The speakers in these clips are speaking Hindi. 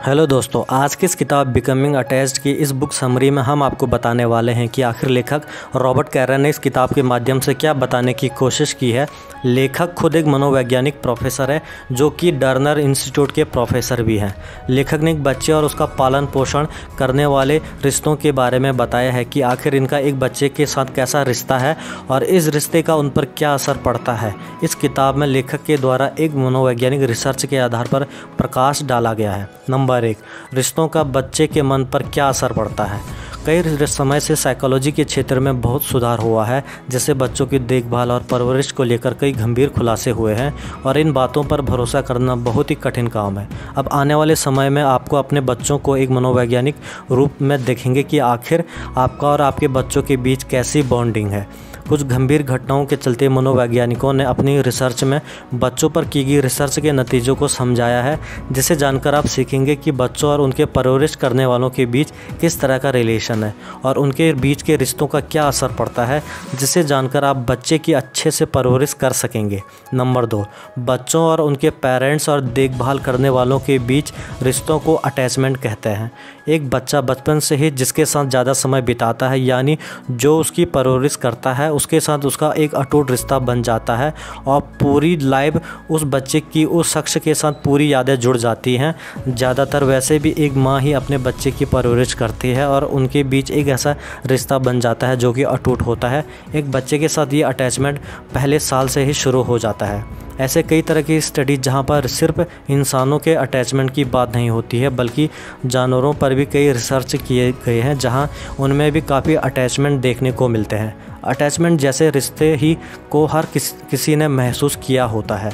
हेलो दोस्तों, आज की इस किताब बिकमिंग अटैच्ड की इस बुक समरी में हम आपको बताने वाले हैं कि आखिर लेखक रॉबर्ट कैरन ने इस किताब के माध्यम से क्या बताने की कोशिश की है। लेखक खुद एक मनोवैज्ञानिक प्रोफेसर है जो कि टर्नर इंस्टीट्यूट के प्रोफेसर भी हैं। लेखक ने एक बच्चे और उसका पालन पोषण करने वाले रिश्तों के बारे में बताया है कि आखिर इनका एक बच्चे के साथ कैसा रिश्ता है और इस रिश्ते का उन पर क्या असर पड़ता है। इस किताब में लेखक के द्वारा एक मनोवैज्ञानिक रिसर्च के आधार पर प्रकाश डाला गया है। नंबर 1, रिश्तों का बच्चे के मन पर क्या असर पड़ता है। कई समय से साइकोलॉजी के क्षेत्र में बहुत सुधार हुआ है, जिससे बच्चों की देखभाल और परवरिश को लेकर कई गंभीर खुलासे हुए हैं और इन बातों पर भरोसा करना बहुत ही कठिन काम है। अब आने वाले समय में आपको अपने बच्चों को एक मनोवैज्ञानिक रूप में देखेंगे कि आखिर आपका और आपके बच्चों के बीच कैसी बॉन्डिंग है। कुछ गंभीर घटनाओं के चलते मनोवैज्ञानिकों ने अपनी रिसर्च में बच्चों पर की गई रिसर्च के नतीजों को समझाया है, जिसे जानकर आप सीखेंगे कि बच्चों और उनके परवरिश करने वालों के बीच किस तरह का रिलेशन है और उनके बीच के रिश्तों का क्या असर पड़ता है, जिसे जानकर आप बच्चे की अच्छे से परवरिश कर सकेंगे। नंबर 2, बच्चों और उनके पेरेंट्स और देखभाल करने वालों के बीच रिश्तों को अटैचमेंट कहते हैं। एक बच्चा बचपन से ही जिसके साथ ज़्यादा समय बिताता है, यानी जो उसकी परवरिश करता है, उसके साथ उसका एक अटूट रिश्ता बन जाता है और पूरी लाइफ उस बच्चे की उस शख्स के साथ पूरी यादें जुड़ जाती हैं। ज़्यादातर वैसे भी एक माँ ही अपने बच्चे की परवरिश करती है और उनके बीच एक ऐसा रिश्ता बन जाता है जो कि अटूट होता है। एक बच्चे के साथ ये अटैचमेंट पहले साल से ही शुरू हो जाता है। ऐसे कई तरह की स्टडीज़ जहाँ पर सिर्फ इंसानों के अटैचमेंट की बात नहीं होती है, बल्कि जानवरों पर भी कई रिसर्च किए गए हैं, जहाँ उनमें भी काफ़ी अटैचमेंट देखने को मिलते हैं। अटैचमेंट जैसे रिश्ते ही को हर किसी ने महसूस किया होता है।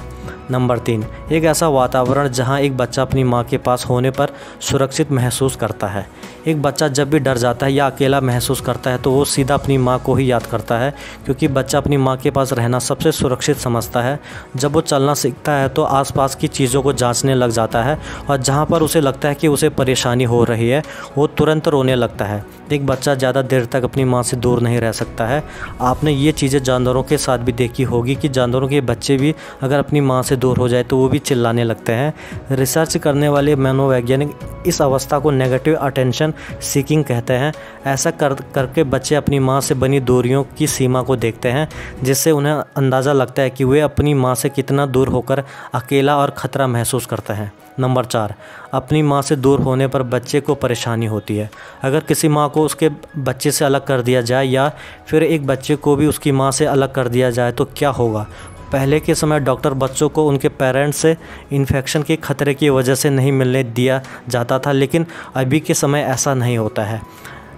नंबर 3, एक ऐसा वातावरण जहां एक बच्चा अपनी मां के पास होने पर सुरक्षित महसूस करता है। एक बच्चा जब भी डर जाता है या अकेला महसूस करता है तो वो सीधा अपनी मां को ही याद करता है, क्योंकि बच्चा अपनी मां के पास रहना सबसे सुरक्षित समझता है। जब वो चलना सीखता है तो आसपास की चीज़ों को जांचने लग जाता है और जहाँ पर उसे लगता है कि उसे परेशानी हो रही है वो तुरंत रोने लगता है। एक बच्चा ज़्यादा देर तक अपनी माँ से दूर नहीं रह सकता है। आपने ये चीज़ें जानवरों के साथ भी देखी होगी कि जानवरों के बच्चे भी अगर अपनी माँ से दूर हो जाए तो वो भी चिल्लाने लगते हैं। रिसर्च करने वाले मनोवैज्ञानिक इस अवस्था को नेगेटिव अटेंशन सीकिंग कहते हैं। ऐसा करके बच्चे अपनी माँ से बनी दूरियों की सीमा को देखते हैं, जिससे उन्हें अंदाज़ा लगता है कि वे अपनी माँ से कितना दूर होकर अकेला और ख़तरा महसूस करते हैं। नंबर 4, अपनी माँ से दूर होने पर बच्चे को परेशानी होती है। अगर किसी माँ को उसके बच्चे से अलग कर दिया जाए या फिर एक बच्चे को भी उसकी माँ से अलग कर दिया जाए तो क्या होगा। पहले के समय डॉक्टर बच्चों को उनके पेरेंट्स से इन्फेक्शन के खतरे की वजह से नहीं मिलने दिया जाता था, लेकिन अभी के समय ऐसा नहीं होता है।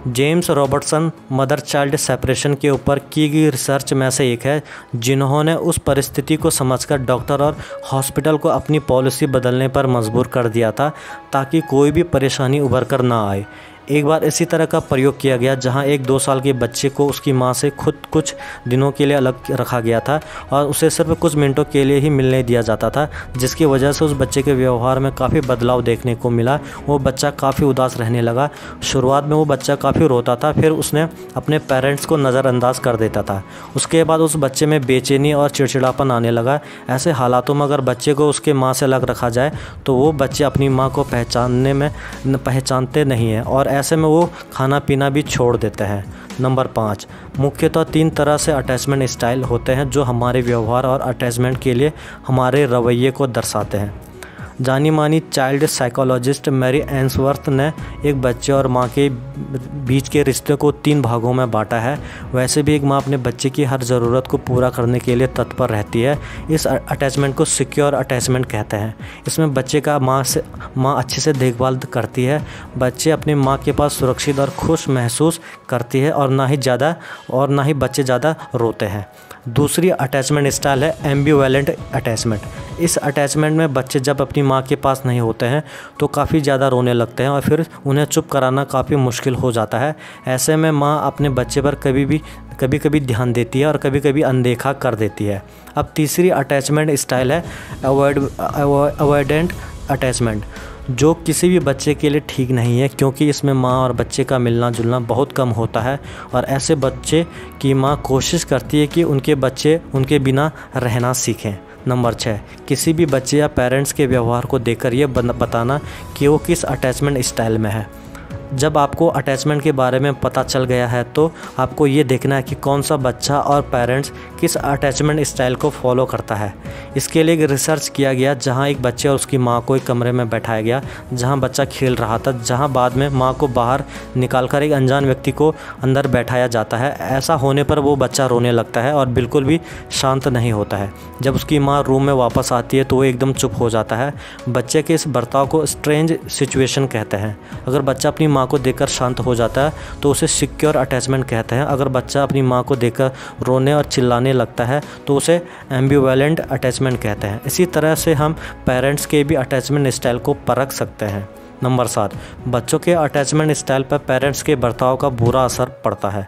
James Robertson mother child separation के ऊपर की गई रिसर्च में से एक है, जिन्होंने उस परिस्थिति को समझकर डॉक्टर और हॉस्पिटल को अपनी पॉलिसी बदलने पर मजबूर कर दिया था ताकि कोई भी परेशानी उभर कर ना आए। एक बार इसी तरह का प्रयोग किया गया जहां एक 2 साल के बच्चे को उसकी मां से खुद कुछ दिनों के लिए अलग रखा गया था और उसे सिर्फ कुछ मिनटों के लिए ही मिलने दिया जाता था, जिसकी वजह से उस बच्चे के व्यवहार में काफ़ी बदलाव देखने को मिला। वो बच्चा काफ़ी उदास रहने लगा। शुरुआत में वो बच्चा काफ़ी रोता था, फिर उसने अपने पेरेंट्स को नज़रअंदाज कर देता था। उसके बाद उस बच्चे में बेचैनी और चिड़चिड़ापन आने लगा। ऐसे हालातों में अगर बच्चे को उसके माँ से अलग रखा जाए तो वो बच्चे अपनी माँ को पहचानते नहीं हैं और ऐसे में वो खाना पीना भी छोड़ देते हैं। नंबर 5, मुख्यतः 3 तरह से अटैचमेंट स्टाइल होते हैं जो हमारे व्यवहार और अटैचमेंट के लिए हमारे रवैये को दर्शाते हैं। जानी मानी चाइल्ड साइकोलॉजिस्ट मैरी एंसवर्थ ने एक बच्चे और माँ के बीच के रिश्ते को 3 भागों में बांटा है। वैसे भी एक माँ अपने बच्चे की हर ज़रूरत को पूरा करने के लिए तत्पर रहती है। इस अटैचमेंट को सिक्योर अटैचमेंट कहते हैं। इसमें बच्चे का माँ अच्छे से देखभाल करती है। बच्चे अपनी माँ के पास सुरक्षित और खुश महसूस करती है और ना ही बच्चे ज़्यादा रोते हैं। दूसरी अटैचमेंट स्टाइल है एम्बिवेलेंट अटैचमेंट। इस अटैचमेंट में बच्चे जब अपनी माँ के पास नहीं होते हैं तो काफ़ी ज़्यादा रोने लगते हैं और फिर उन्हें चुप कराना काफ़ी मुश्किल हो जाता है। ऐसे में माँ अपने बच्चे पर कभी कभी ध्यान देती है और कभी कभी अनदेखा कर देती है। अब तीसरी अटैचमेंट स्टाइल है अवॉइडेंट अटैचमेंट, जो किसी भी बच्चे के लिए ठीक नहीं है, क्योंकि इसमें माँ और बच्चे का मिलना जुलना बहुत कम होता है और ऐसे बच्चे की माँ कोशिश करती है कि उनके बच्चे उनके बिना रहना सीखें नंबर 6, किसी भी बच्चे या पेरेंट्स के व्यवहार को देखकर ये बताना कि वो किस अटैचमेंट स्टाइल में है। जब आपको अटैचमेंट के बारे में पता चल गया है तो आपको ये देखना है कि कौन सा बच्चा और पेरेंट्स किस अटैचमेंट स्टाइल को फॉलो करता है। इसके लिए एक रिसर्च किया गया जहां एक बच्चे और उसकी मां को एक कमरे में बैठाया गया जहां बच्चा खेल रहा था, जहां बाद में मां को बाहर निकालकर एक अनजान व्यक्ति को अंदर बैठाया जाता है। ऐसा होने पर वो बच्चा रोने लगता है और बिल्कुल भी शांत नहीं होता है। जब उसकी माँ रूम में वापस आती है तो वो एकदम चुप हो जाता है। बच्चे के इस बर्ताव को स्ट्रेंज सिचुएशन कहते हैं। अगर बच्चा अपनी माँ को देखकर शांत हो जाता है तो उसे सिक्योर अटैचमेंट कहते हैं। अगर बच्चा अपनी माँ को देखकर रोने और चिल्लाने लगता है तो उसे एम्बिवेलेंट अटैचमेंट कहते हैं। इसी तरह से हम पेरेंट्स के भी अटैचमेंट स्टाइल को परख सकते हैं। नंबर 7, बच्चों के अटैचमेंट स्टाइल पर पेरेंट्स के बर्ताव का बुरा असर पड़ता है।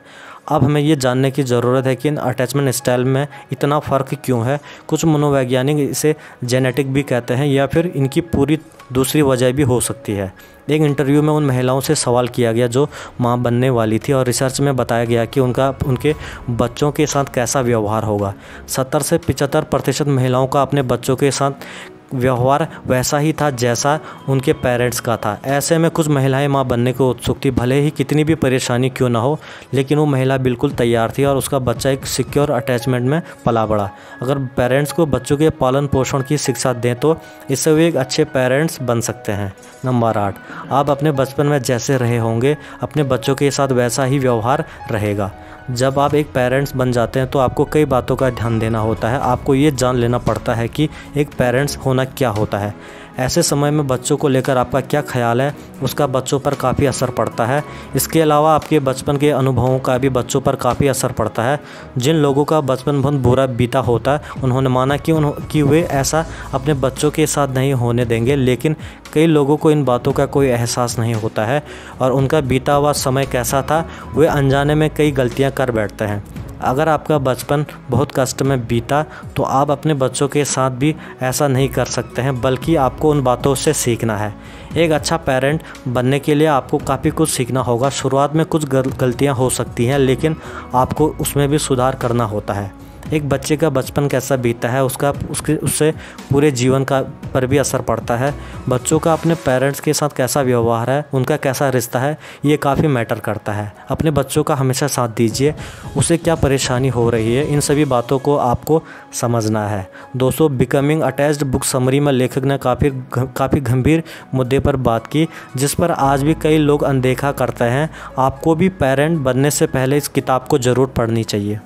अब हमें ये जानने की ज़रूरत है कि इन अटैचमेंट स्टाइल में इतना फ़र्क क्यों है। कुछ मनोवैज्ञानिक इसे जेनेटिक भी कहते हैं या फिर इनकी पूरी दूसरी वजह भी हो सकती है। एक इंटरव्यू में उन महिलाओं से सवाल किया गया जो मां बनने वाली थी और रिसर्च में बताया गया कि उनके बच्चों के साथ कैसा व्यवहार होगा। 70 से 75% महिलाओं का अपने बच्चों के साथ व्यवहार वैसा ही था जैसा उनके पेरेंट्स का था। ऐसे में कुछ महिलाएं मां बनने को उत्सुक थी, भले ही कितनी भी परेशानी क्यों ना हो, लेकिन वो महिला बिल्कुल तैयार थी और उसका बच्चा एक सिक्योर अटैचमेंट में पला बढ़ा। अगर पेरेंट्स को बच्चों के पालन पोषण की शिक्षा दें तो इससे वे एक अच्छे पेरेंट्स बन सकते हैं। नंबर 8, आप अपने बचपन में जैसे रहे होंगे अपने बच्चों के साथ वैसा ही व्यवहार रहेगा। जब आप एक पेरेंट्स बन जाते हैं तो आपको कई बातों का ध्यान देना होता है। आपको ये जान लेना पड़ता है कि एक पेरेंट्स होना क्या होता है। ऐसे समय में बच्चों को लेकर आपका क्या ख्याल है उसका बच्चों पर काफ़ी असर पड़ता है। इसके अलावा आपके बचपन के अनुभवों का भी बच्चों पर काफ़ी असर पड़ता है। जिन लोगों का बचपन बहुत बुरा बीता होता है उन्होंने माना कि वे ऐसा अपने बच्चों के साथ नहीं होने देंगे, लेकिन कई लोगों को इन बातों का कोई एहसास नहीं होता है और उनका बीता हुआ समय कैसा था वे अनजाने में कई गलतियाँ कर बैठते हैं। अगर आपका बचपन बहुत कष्ट में बीता तो आप अपने बच्चों के साथ भी ऐसा नहीं कर सकते हैं, बल्कि आपको उन बातों से सीखना है। एक अच्छा पेरेंट बनने के लिए आपको काफ़ी कुछ सीखना होगा। शुरुआत में कुछ गलतियां हो सकती हैं, लेकिन आपको उसमें भी सुधार करना होता है। एक बच्चे का बचपन कैसा बीता है उससे पूरे जीवन का पर भी असर पड़ता है। बच्चों का अपने पेरेंट्स के साथ कैसा व्यवहार है, उनका कैसा रिश्ता है, ये काफ़ी मैटर करता है। अपने बच्चों का हमेशा साथ दीजिए, उसे क्या परेशानी हो रही है, इन सभी बातों को आपको समझना है। दोस्तों, बिकमिंग अटैच्ड बुक समरी में लेखक ने काफ़ी गंभीर मुद्दे पर बात की जिस पर आज भी कई लोग अनदेखा करते हैं। आपको भी पेरेंट बनने से पहले इस किताब को ज़रूर पढ़नी चाहिए।